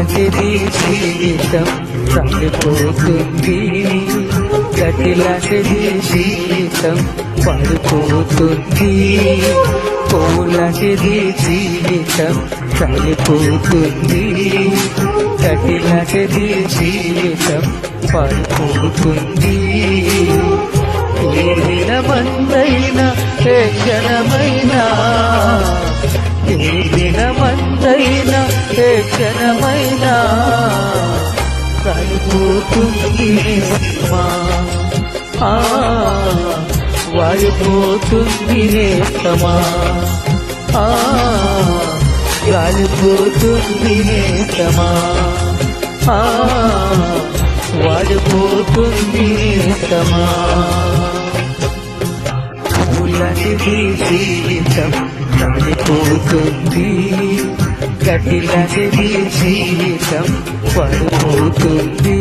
పూలాంటిది జీవితం పడిపోతుంది, గడ్డిలాంటిది జీవితం పడిపోతుంది. పూలాంటిది జీవితం పడిపోతుంది, గడ్డిలాంటిది జీవితం పడిపోతుంది. ఏ దినమంతైనా ఏ క్షణమైనా, ఏ దినమంతైనా ఏ క్షణమైనా పడిపోతుంది నేస్తమా, వాడిపోతుంది నేస్తమా, వాడిపోతుంది నేస్తమా, వాడిపోతుంది నేస్తమా. పూలాంటిది జీవితం పడిపోతుంది, గడ్డిలాంటిది జీవితం పడిపోతుంది.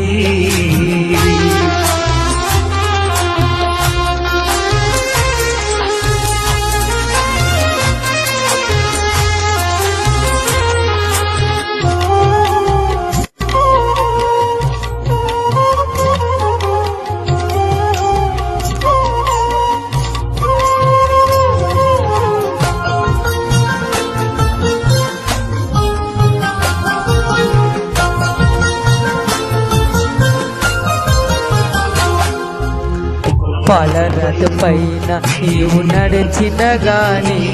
పాలరథ పైన నీవు నడిచిన గాని,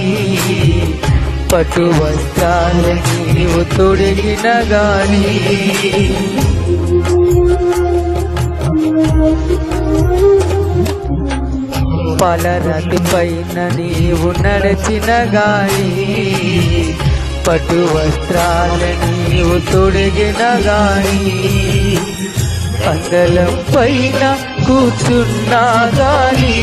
పట్టు వస్త్రాలు నీవు తొడిగిన గాని, పాలరథ పైన నీవు నడిచిన గాని, పట్టు వస్త్రాలు నీవు తొడిగిన గాని, అందలం పైన కూర్చున్నా గాని,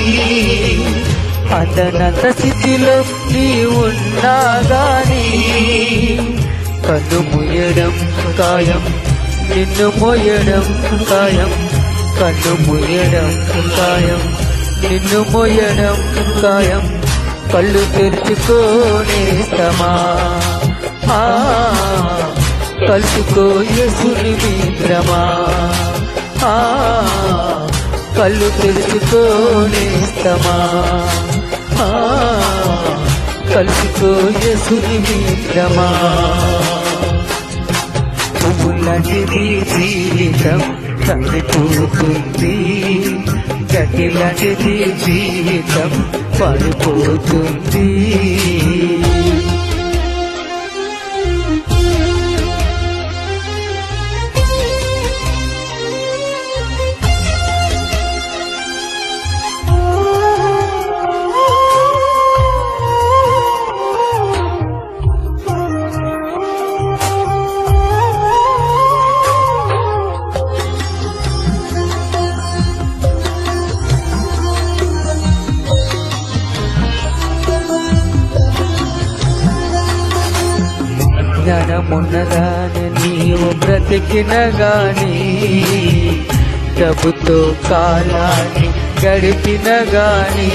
అందనంత స్థితిలో నీ ఉన్నా గాని, కన్ను ముయ్యడం ఖాయం, నిన్ను మోయడం ఖాయం, కన్ను ముయ్యడం ఖాయం, నిన్ను మోయడం ఖాయం. కళ్ళు తెరుచుకోనేస్తమా, కలుసుకో యేసుని మిత్రమా, కళ్ళు తెరుచుకోనేస్తమా, కలుసుకో యేసుని మిత్రమా. పువ్వులాంటిది జీవితం పడిపోతుంది, గడ్డిలాంటిది జీవితం పడిపోతుంది. జ్ఞానమున్నదాని నీవు బ్రతికిన గాని, డబ్బుతో కాలాన్ని గడిపిన గాని,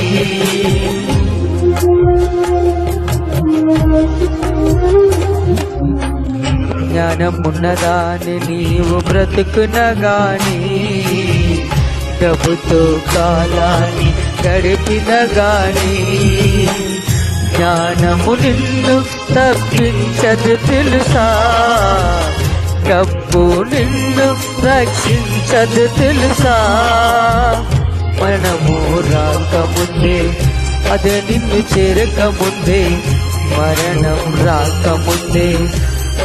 జ్ఞానమున్నదాని నీవు బ్రతుకున గాని, డబ్బుతో కాలాన్ని గడిపిన గాని, జ్ఞానము నిన్ను తప్పించదు తెలుసా, డబ్బు నిన్ను రక్షించదు తెలుసా. మరణము రాకముందే, అదే నిన్ను చేరకముందే, మరణం రాకముందే,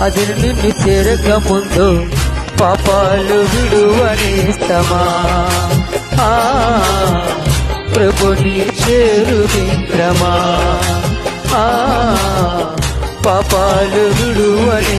అది నిన్ను చేరకముందు పాపాలు విడువనేస్తమా, ప్రభుని చేరు మిత్రమా, పాపాలు విడువనేస్తమా.